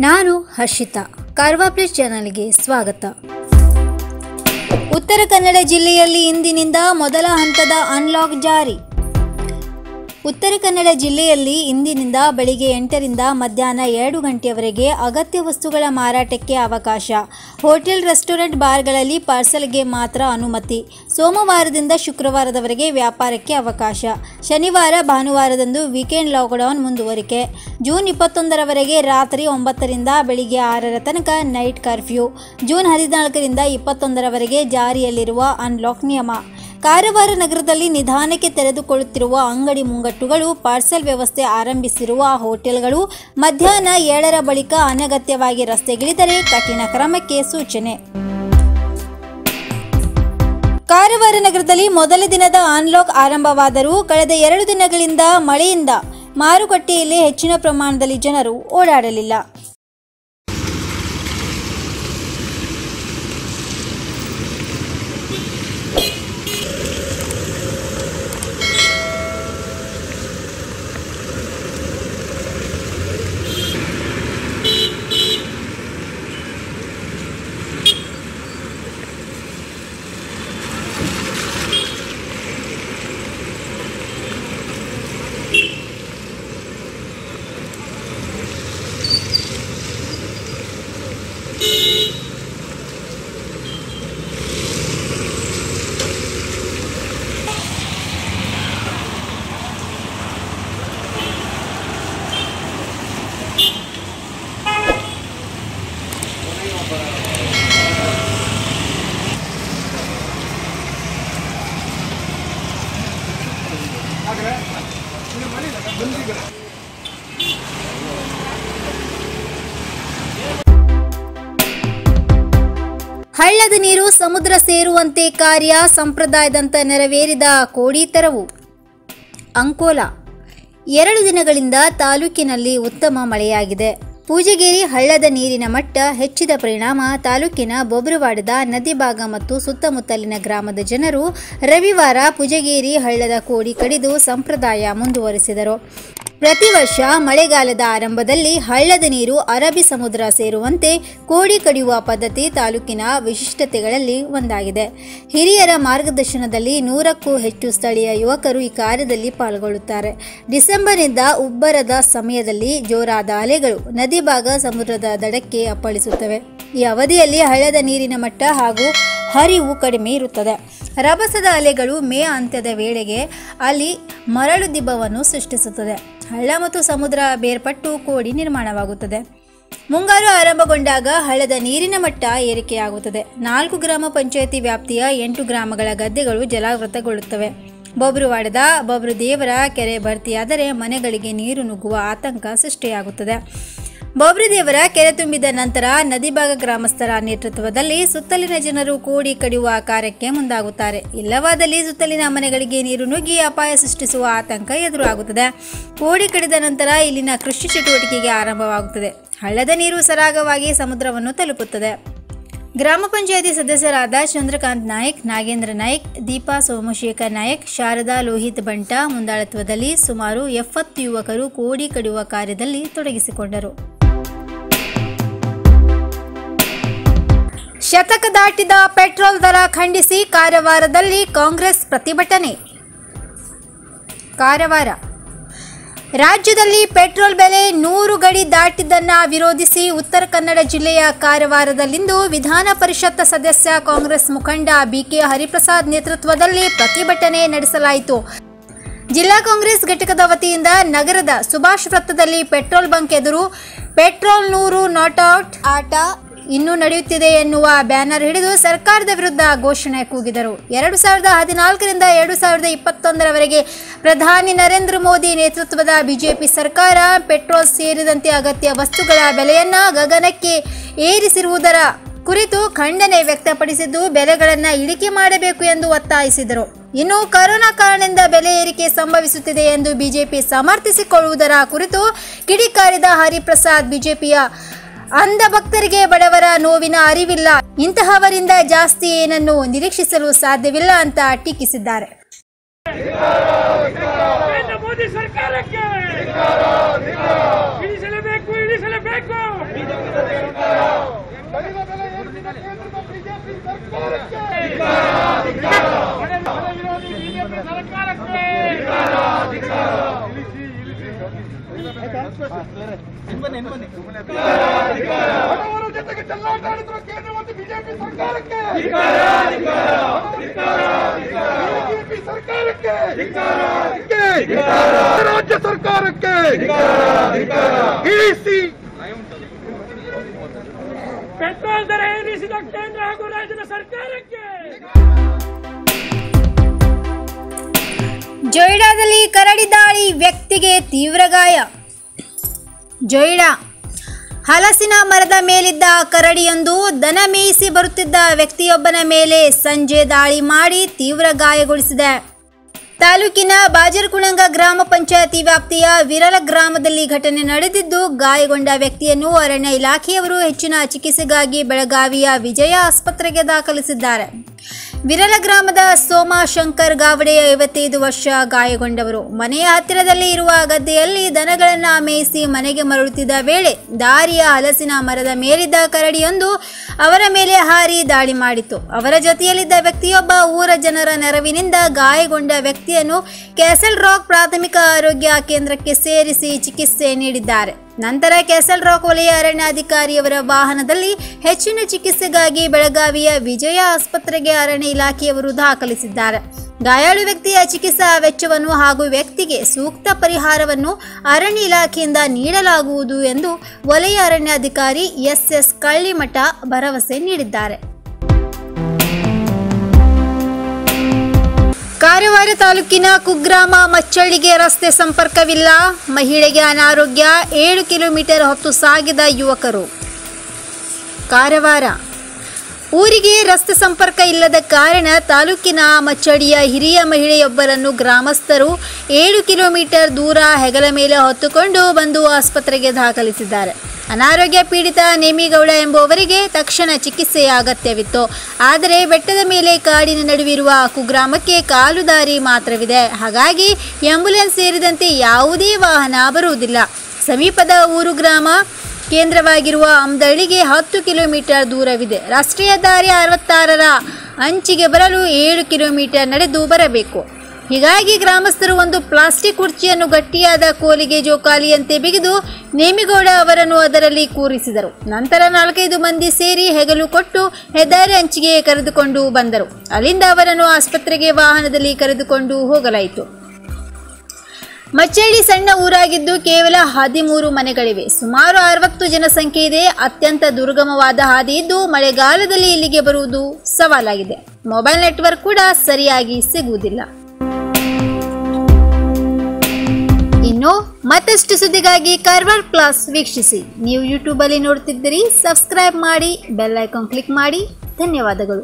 ನಾನು ಹರ್ಷಿತಾ, ಕಾರ್ವಾ ಪ್ಲಸ್ ಚಾನಲ್ಗೆ ಸ್ವಾಗತ. ಉತ್ತರ ಕನ್ನಡ ಜಿಲ್ಲೆಯಲ್ಲಿ ಇಂದಿನಿಂದ ಮೊದಲ ಹಂತದ ಅನ್ಲಾಕ್ ಜಾರಿ. ಉತ್ತರ ಕನ್ನಡ ಜಿಲ್ಲೆಯಲ್ಲಿ ಇಂದಿನಿಂದ ಬೆಳಿಗ್ಗೆ 8ರಿಂದ ಮಧ್ಯಾಹ್ನ 2 ಗಂಟೆಯವರೆಗೆ ಅಗತ್ಯ ವಸ್ತುಗಳ ಮಾರಾಟಕ್ಕೆ ಅವಕಾಶ. ಹೋಟೆಲ್, ರೆಸ್ಟೋರೆಂಟ್, ಬಾರ್ಗಳಲ್ಲಿ ಪಾರ್ಸಲ್ಗೆ ಮಾತ್ರ ಅನುಮತಿ. ಸೋಮವಾರದಿಂದ ಶುಕ್ರವಾರದವರೆಗೆ ವ್ಯಾಪಾರಕ್ಕೆ ಅವಕಾಶ. ಶನಿವಾರ, ಭಾನುವಾರದಂದು ವೀಕೆಂಡ್ ಲಾಕ್ಡೌನ್ ಮುಂದುವರಿಕೆ. ಜೂನ್ 21ರವರೆಗೆ ರಾತ್ರಿ 9ರಿಂದ ಬೆಳಿಗ್ಗೆ 6ರ ತನಕ ನೈಟ್ ಕರ್ಫ್ಯೂ. ಜೂನ್ 14ರಿಂದ 21ರವರೆಗೆ ಜಾರಿಯಲ್ಲಿರುವ ಅನ್ಲಾಕ್ ನಿಯಮ. ಕಾರವಾರ ನಗರದಲ್ಲಿ ನಿಧಾನಕ್ಕೆ ತೆರೆದುಕೊಳ್ಳುತ್ತಿರುವ ಅಂಗಡಿ ಮುಂಗಟ್ಟುಗಳು, ಪಾರ್ಸಲ್ ವ್ಯವಸ್ಥೆ ಆರಂಭಿಸಿರುವ ಹೋಟೆಲ್ಗಳು ಮಧ್ಯಾಹ್ನ 7ರ ಬಳಿಕ ಅನಗತ್ಯವಾಗಿ ರಸ್ತೆಗಿಳಿದರೆ ಕಠಿಣ ಕ್ರಮಕ್ಕೆ ಸೂಚನೆ. ಕಾರವಾರ ನಗರದಲ್ಲಿ ಮೊದಲ ದಿನದ ಅನ್ಲಾಕ್ ಆರಂಭವಾದರೂ ಕಳೆದ 2 ದಿನಗಳಿಂದ ಮಳೆಯಿಂದ ಮಾರುಕಟ್ಟೆಯಲ್ಲಿ ಹೆಚ್ಚಿನ ಪ್ರಮಾಣದಲ್ಲಿ ಜನರು ಓಡಾಡಲಿಲ್ಲ. ಹಳ್ಳದ ನೀರು ಸಮುದ್ರ ಸೇರುವಂತೆ ಕಾರ್ಯ ಸಂಪ್ರದಾಯದಂತೆ ನೆರವೇರಿದ ಕೋಡಿ ತೆರವು. ಅಂಕೋಲಾ. 2 ದಿನಗಳಿಂದ ತಾಲೂಕಿನಲ್ಲಿ ಉತ್ತಮ ಮಳೆಯಾಗಿದೆ. ಪೂಜಗೇರಿ ಹಳ್ಳದ ನೀರಿನ ಮಟ್ಟ ಹೆಚ್ಚಿದ ಪರಿಣಾಮ ತಾಲೂಕಿನ ಬೊಬ್ರುವಾಡದ ನದಿ ಭಾಗ ಮತ್ತು ಸುತ್ತಮುತ್ತಲಿನ ಗ್ರಾಮದ ಜನರು ರವಿವಾರ ಪೂಜಗೇರಿ ಹಳ್ಳದ ಕೋಡಿ ಕಡಿದು ಸಂಪ್ರದಾಯ ಮುಂದುವರಿಸಿದರು. ಪ್ರತಿ ವರ್ಷ ಮಳೆಗಾಲದ ಆರಂಭದಲ್ಲಿ ಹಳ್ಳದ ನೀರು ಅರಬ್ಬಿ ಸಮುದ್ರ ಸೇರುವಂತೆ ಕೋಡಿ ಕಡಿಯುವ ಪದ್ಧತಿ ತಾಲೂಕಿನ ವಿಶಿಷ್ಟತೆಗಳಲ್ಲಿ ಒಂದಾಗಿದೆ. ಹಿರಿಯರ ಮಾರ್ಗದರ್ಶನದಲ್ಲಿ 100ಕ್ಕೂ ಹೆಚ್ಚು ಸ್ಥಳೀಯ ಯುವಕರು ಈ ಕಾರ್ಯದಲ್ಲಿ ಪಾಲ್ಗೊಳ್ಳುತ್ತಾರೆ. ಡಿಸೆಂಬರ್ನಿಂದ ಉಬ್ಬರದ ಸಮಯದಲ್ಲಿ ಜೋರಾದ ಅಲೆಗಳು ನದಿ ಭಾಗ ಸಮುದ್ರದ ದಡಕ್ಕೆ ಅಪ್ಪಳಿಸುತ್ತವೆ. ಈ ಅವಧಿಯಲ್ಲಿ ಹಳ್ಳದ ನೀರಿನ ಮಟ್ಟ ಹಾಗೂ ಹರಿವು ಕಡಿಮೆ ಇರುತ್ತದೆ. ರಭಸದ ಅಲೆಗಳು ಮೇ ಅಂತ್ಯದ ವೇಳೆಗೆ ಅಲ್ಲಿ ಮರಳು ದಿಬ್ಬವನ್ನು ಸೃಷ್ಟಿಸುತ್ತದೆ. ಹಳ್ಳ ಮತ್ತು ಸಮುದ್ರ ಬೇರ್ಪಟ್ಟು ಕೋಡಿ ನಿರ್ಮಾಣವಾಗುತ್ತದೆ. ಮುಂಗಾರು ಆರಂಭಗೊಂಡಾಗ ಹಳ್ಳದ ನೀರಿನ ಮಟ್ಟ ಏರಿಕೆಯಾಗುತ್ತದೆ. 4 ಗ್ರಾಮ ಪಂಚಾಯಿತಿ ವ್ಯಾಪ್ತಿಯ 8 ಗ್ರಾಮಗಳ ಗದ್ದೆಗಳು ಜಲಾವೃತಗೊಳ್ಳುತ್ತವೆ. ಬೊಬ್ರುವಾಡದ ಬೊಬ್ರುದೇವರ ಕೆರೆ ಭರ್ತಿಯಾದರೆ ಮನೆಗಳಿಗೆ ನೀರು ನುಗ್ಗುವ ಆತಂಕ ಸೃಷ್ಟಿಯಾಗುತ್ತದೆ. ಬೊಬ್ರುದೇವರ ಕೆರೆ ತುಂಬಿದ ನಂತರ ನದಿ ಭಾಗ ಗ್ರಾಮಸ್ಥರ ನೇತೃತ್ವದಲ್ಲಿ ಸುತ್ತಲಿನ ಜನರು ಕೋಡಿ ಕಡಿಯುವ ಕಾರ್ಯಕ್ಕೆ ಮುಂದಾಗುತ್ತಾರೆ. ಇಲ್ಲವಾದಲ್ಲಿ ಸುತ್ತಲಿನ ಮನೆಗಳಿಗೆ ನೀರು ನುಗ್ಗಿ ಅಪಾಯ ಸೃಷ್ಟಿಸುವ ಆತಂಕ ಎದುರಾಗುತ್ತದೆ. ಕೋಡಿ ಕಡಿದ ನಂತರ ಇಲ್ಲಿನ ಕೃಷಿ ಚಟುವಟಿಕೆಗೆ ಆರಂಭವಾಗುತ್ತದೆ. ಹಳ್ಳದ ನೀರು ಸರಾಗವಾಗಿ ಸಮುದ್ರವನ್ನು ತಲುಪುತ್ತದೆ. ಗ್ರಾಮ ಪಂಚಾಯಿತಿ ಸದಸ್ಯರಾದ ಚಂದ್ರಕಾಂತ್ ನಾಯ್ಕ್, ನಾಗೇಂದ್ರ ನಾಯ್ಕ್, ದೀಪಾ ಸೋಮಶೇಖರ್ ನಾಯ್ಕ್, ಶಾರದಾ ಲೋಹಿತ್ ಬಂಟ ಮುಂದಾಳತ್ವದಲ್ಲಿ ಸುಮಾರು 70 ಯುವಕರು ಕೋಡಿ ಕಡಿಯುವ ಕಾರ್ಯದಲ್ಲಿ ತೊಡಗಿಸಿಕೊಂಡರು. ಶತಕ ದಾಟಿದ ಪೆಟ್ರೋಲ್ ದರ ಖಂಡಿಸಿ ಕಾರವಾರದಲ್ಲಿ ಕಾಂಗ್ರೆಸ್ ಪ್ರತಿಭಟನೆ. ಕಾರವಾರ. ರಾಜ್ಯದಲ್ಲಿ ಪೆಟ್ರೋಲ್ ಬೆಲೆ 100 ಗಡಿ ದಾಟಿದ್ದನ್ನು ವಿರೋಧಿಸಿ ಉತ್ತರ ಕನ್ನಡ ಜಿಲ್ಲೆಯ ಕಾರವಾರದಲ್ಲಿಂದು ವಿಧಾನ ಪರಿಷತ್ ಸದಸ್ಯ ಕಾಂಗ್ರೆಸ್ ಮುಖಂಡ ಬಿಕೆ ಹರಿಪ್ರಸಾದ್ ನೇತೃತ್ವದಲ್ಲಿ ಪ್ರತಿಭಟನೆ ನಡೆಸಲಾಯಿತು. ಜಿಲ್ಲಾ ಕಾಂಗ್ರೆಸ್ ಘಟಕದ ವತಿಯಿಂದ ನಗರದ ಸುಭಾಷ್ ವೃತ್ತದಲ್ಲಿ ಪೆಟ್ರೋಲ್ ಬಂಕ್ ಎದುರು ಪೆಟ್ರೋಲ್ 100 ನಾಟ್ ಔಟ್ ಆಟ ಇನ್ನೂ ನಡೆಯುತ್ತಿದೆ ಎನ್ನುವ ಬ್ಯಾನರ್ ಹಿಡಿದು ಸರ್ಕಾರದ ವಿರುದ್ಧ ಘೋಷಣೆ ಕೂಗಿದರು. 2014ರಿಂದ 2021ರವರೆಗೆ ಪ್ರಧಾನಿ ನರೇಂದ್ರ ಮೋದಿ ನೇತೃತ್ವದ ಬಿಜೆಪಿ ಸರ್ಕಾರ ಪೆಟ್ರೋಲ್ ಸೇರಿದಂತೆ ಅಗತ್ಯ ವಸ್ತುಗಳ ಬೆಲೆಯನ್ನು ಗಗನಕ್ಕೆ ಏರಿಸಿರುವುದರ ಕುರಿತು ಖಂಡನೆ ವ್ಯಕ್ತಪಡಿಸಿದ್ದು, ಬೆಲೆಗಳನ್ನು ಇಳಿಕೆ ಮಾಡಬೇಕು ಎಂದು ಒತ್ತಾಯಿಸಿದರು. ಇನ್ನು ಕೊರೋನಾ ಕಾರಣದಿಂದ ಬೆಲೆ ಏರಿಕೆ ಸಂಭವಿಸುತ್ತಿದೆ ಎಂದು ಬಿಜೆಪಿ ಸಮರ್ಥಿಸಿಕೊಳ್ಳುವುದರ ಕುರಿತು ಕಿಡಿಕಾರಿದ ಹರಿಪ್ರಸಾದ್, ಬಿಜೆಪಿಯ ಅಂಧ ಭಕ್ತರಿಗೆ ಬಡವರ ನೋವಿನ ಅರಿವಿಲ್ಲ, ಇಂತಹವರಿಂದ ಜಾಸ್ತಿ ಏನನ್ನು ನಿರೀಕ್ಷಿಸಲು ಸಾಧ್ಯವಿಲ್ಲ ಅಂತ ಟೀಕಿಸಿದ್ದಾರೆ. ಮೋದಿ ಸರ್ಕಾರಕ್ಕೆ ಇಳಿಸಲೇಬೇಕು. ಕಡಿಮೆ ಬೆಲೆ ಏರಿಸಿದ ಕೇಂದ್ರದ ಬಿಜೆಪಿ ಸರ್ಕಾರಕ್ಕೆ, ಬೆಲೆ ವಿರೋಧಿ ಬಿಜೆಪಿ ಸರ್ಕಾರಕ್ಕೆ ಬಡವರ ಜೊತೆಗೆ ಚೆಲ್ಲಾಟ ಆಡುತ್ತಿರುವ ಕೇಂದ್ರ ಮತ್ತು ಬಿಜೆಪಿ ಸರ್ಕಾರಕ್ಕೆ, ಬಿಜೆಪಿ ಸರ್ಕಾರಕ್ಕೆ, ರಾಜ್ಯ ಸರ್ಕಾರಕ್ಕೆ ಇಳಿಸಿ. ಪೆಟ್ರೋಲ್ ದರ ಏರಿಸಿದ ಕೇಂದ್ರ ಹಾಗೂ ರಾಜ್ಯದ ಸರ್ಕಾರಕ್ಕೆ. ಜೊಯ್ಡಾದಲ್ಲಿ ಕರಡಿ ದಾಳಿ, ವ್ಯಕ್ತಿಗೆ ತೀವ್ರ ಗಾಯ. ಜೊಯ್ಡಾ ಹಲಸಿನ ಮರದ ಮೇಲಿದ್ದ ಕರಡಿಯೊಂದು ದನ ಮೇಯಿಸಿ ಬರುತ್ತಿದ್ದ ವ್ಯಕ್ತಿಯೊಬ್ಬನ ಮೇಲೆ ಸಂಜೆ ದಾಳಿ ಮಾಡಿ ತೀವ್ರ ಗಾಯಗೊಳಿಸಿದೆ. ತಾಲೂಕಿನ ಬಾಜರಕುಳಂಗ ಗ್ರಾಮ ಪಂಚಾಯತಿ ವ್ಯಾಪ್ತಿಯ ವಿರಲ ಗ್ರಾಮದಲ್ಲಿ ಘಟನೆ ನಡೆದಿದ್ದು, ಗಾಯಗೊಂಡ ವ್ಯಕ್ತಿಯನ್ನು ಅರಣ್ಯ ಇಲಾಖೆಯವರು ಹೆಚ್ಚಿನ ಚಿಕಿತ್ಸೆಗಾಗಿ ಬೆಳಗಾವಿಯ ವಿಜಯ ಆಸ್ಪತ್ರೆಗೆ ದಾಖಲಿಸಿದ್ದಾರೆ. ವಿರಲ ಗ್ರಾಮದ ಸೋಮಶಂಕರ್ ಗಾವಡೆ 55 ವರ್ಷ ಗಾಯಗೊಂಡವರು. ಮನೆಯ ಹತ್ತಿರದಲ್ಲಿ ಇರುವ ಗದ್ದೆಯಲ್ಲಿ ದನಗಳನ್ನು ಮೇಯಿಸಿ ಮನೆಗೆ ಮರಳುತ್ತಿದ್ದ ವೇಳೆ ದಾರಿಯ ಹಲಸಿನ ಮರದ ಮೇಲಿದ್ದ ಕರಡಿಯೊಂದು ಅವರ ಮೇಲೆ ಹಾರಿ ದಾಳಿ ಮಾಡಿತು. ಅವರ ಜೊತೆಯಲ್ಲಿದ್ದ ವ್ಯಕ್ತಿಯೊಬ್ಬ ಊರ ಜನರ ನೆರವಿನಿಂದ ಗಾಯಗೊಂಡ ವ್ಯಕ್ತಿಯನ್ನು ಕ್ಯಾಸಲ್ ರಾಕ್ ಪ್ರಾಥಮಿಕ ಆರೋಗ್ಯ ಕೇಂದ್ರಕ್ಕೆ ಸೇರಿಸಿ ಚಿಕಿತ್ಸೆ ನೀಡಿದ್ದಾರೆ. ನಂತರ ಕ್ಯಾಸಲ್ ರಾಕ್ ವಲಯ ಅರಣ್ಯಾಧಿಕಾರಿಯವರ ವಾಹನದಲ್ಲಿ ಹೆಚ್ಚಿನ ಚಿಕಿತ್ಸೆಗಾಗಿ ಬೆಳಗಾವಿಯ ವಿಜಯ ಆಸ್ಪತ್ರೆಗೆ ಅರಣ್ಯ ಇಲಾಖೆಯವರು ದಾಖಲಿಸಿದ್ದಾರೆ. ಗಾಯಾಳು ವ್ಯಕ್ತಿಯ ಚಿಕಿತ್ಸಾ ವೆಚ್ಚವನ್ನು ಹಾಗೂ ವ್ಯಕ್ತಿಗೆ ಸೂಕ್ತ ಪರಿಹಾರವನ್ನು ಅರಣ್ಯ ಇಲಾಖೆಯಿಂದ ನೀಡಲಾಗುವುದು ಎಂದು ವಲಯ ಅರಣ್ಯಾಧಿಕಾರಿ ಎಸ್ ಕಳ್ಳಿಮಠ ಭರವಸೆ ನೀಡಿದ್ದಾರೆ. ಕಾರವಾರ ತಾಲೂಕಿನ ಕುಗ್ರಾಮ ಮಚ್ಚಳ್ಳಿಗೆ ರಸ್ತೆ ಸಂಪರ್ಕವಿಲ್ಲ, ಮಹಿಳೆಗೆ ಅನಾರೋಗ್ಯ, 7 ಕಿಲೋಮೀಟರ್ ಹೊತ್ತು ಸಾಗಿದ ಯುವಕರು. ಕಾರವಾರ ಊರಿಗೆ ರಸ್ತೆ ಸಂಪರ್ಕ ಇಲ್ಲದ ಕಾರಣ ತಾಲೂಕಿನ ಮಚ್ಚಳ್ಳಿಯ ಹಿರಿಯ ಮಹಿಳೆಯೊಬ್ಬರನ್ನು ಗ್ರಾಮಸ್ಥರು 7 ಕಿಲೋಮೀಟರ್ ದೂರ ಹೆಗಲ ಮೇಲೆ ಹೊತ್ತುಕೊಂಡು ಬಂದು ಆಸ್ಪತ್ರೆಗೆ ದಾಖಲಿಸಿದ್ದಾರೆ. ಅನಾರೋಗ್ಯ ಪೀಡಿತ ನೇಮಿಗೌಡ ಎಂಬುವವರಿಗೆ ತಕ್ಷಣ ಚಿಕಿತ್ಸೆಯ ಅಗತ್ಯವಿತ್ತು. ಆದರೆ ಬೆಟ್ಟದ ಮೇಲೆ ಕಾಡಿನ ನಡುವಿರುವ ಕುಗ್ರಾಮಕ್ಕೆ ಕಾಲು ದಾರಿ ಮಾತ್ರವಿದೆ. ಹಾಗಾಗಿ ಆಂಬ್ಯುಲೆನ್ಸ್ ಸೇರಿದಂತೆ ಯಾವುದೇ ವಾಹನ ಬರುವುದಿಲ್ಲ. ಸಮೀಪದ ಊರು ಗ್ರಾಮ ಕೇಂದ್ರವಾಗಿರುವ ಅಮ್ದಳ್ಳಿಗೆ 10 ಕಿಲೋಮೀಟರ್ ದೂರವಿದೆ. ರಾಷ್ಟ್ರೀಯ ದಾರಿ 66ರ ಅಂಚಿಗೆ ಬರಲು 7 ಕಿಲೋಮೀಟರ್ ನಡೆದು ಬರಬೇಕು. ಹೀಗಾಗಿ ಗ್ರಾಮಸ್ಥರು ಒಂದು ಪ್ಲಾಸ್ಟಿಕ್ ಕುರ್ಚಿಯನ್ನು ಗಟ್ಟಿಯಾದ ಕೋಲಿಗೆ ಜೋಕಾಲಿಯಂತೆ ಬಿಗಿದು ನೇಮಿಗೌಡ ಅವರನ್ನು ಅದರಲ್ಲಿ ಕೂರಿಸಿದರು. ನಂತರ 4-5 ಮಂದಿ ಸೇರಿ ಹೆಗಲು ಕೊಟ್ಟು ಹೆದ್ದಾರಿ ಅಂಚಿಗೆ ಕರೆದುಕೊಂಡು ಬಂದರು. ಅಲ್ಲಿಂದ ಅವರನ್ನು ಆಸ್ಪತ್ರೆಗೆ ವಾಹನದಲ್ಲಿ ಕರೆದುಕೊಂಡು ಹೋಗಲಾಯಿತು. ಮಚ್ಚಳ್ಳಿ ಸಣ್ಣ ಊರಾಗಿದ್ದು ಕೇವಲ 13 ಮನೆಗಳಿವೆ. ಸುಮಾರು 60 ಜನಸಂಖ್ಯೆ ಇದೆ. ಅತ್ಯಂತ ದುರ್ಗಮವಾದ ಹಾದಿ ಇದ್ದು ಮಳೆಗಾಲದಲ್ಲಿ ಇಲ್ಲಿಗೆ ಬರುವುದು ಸವಾಲಾಗಿದೆ. ಮೊಬೈಲ್ ನೆಟ್ವರ್ಕ್ ಕೂಡ ಸರಿಯಾಗಿ ಸಿಗುವುದಿಲ್ಲ. ಇನ್ನು ಮತ್ತಷ್ಟು ಸುದ್ದಿಗಾಗಿ ಕಾರವಾರ ಪ್ಲಸ್ ವೀಕ್ಷಿಸಿ. ನೀವು ಯೂಟ್ಯೂಬ್ ಅಲ್ಲಿ ನೋಡ್ತಿದ್ದೀರಿ, ಸಬ್ಸ್ಕ್ರೈಬ್ ಮಾಡಿ, ಬೆಲ್ ಐಕಾನ್ ಕ್ಲಿಕ್ ಮಾಡಿ. ಧನ್ಯವಾದಗಳು.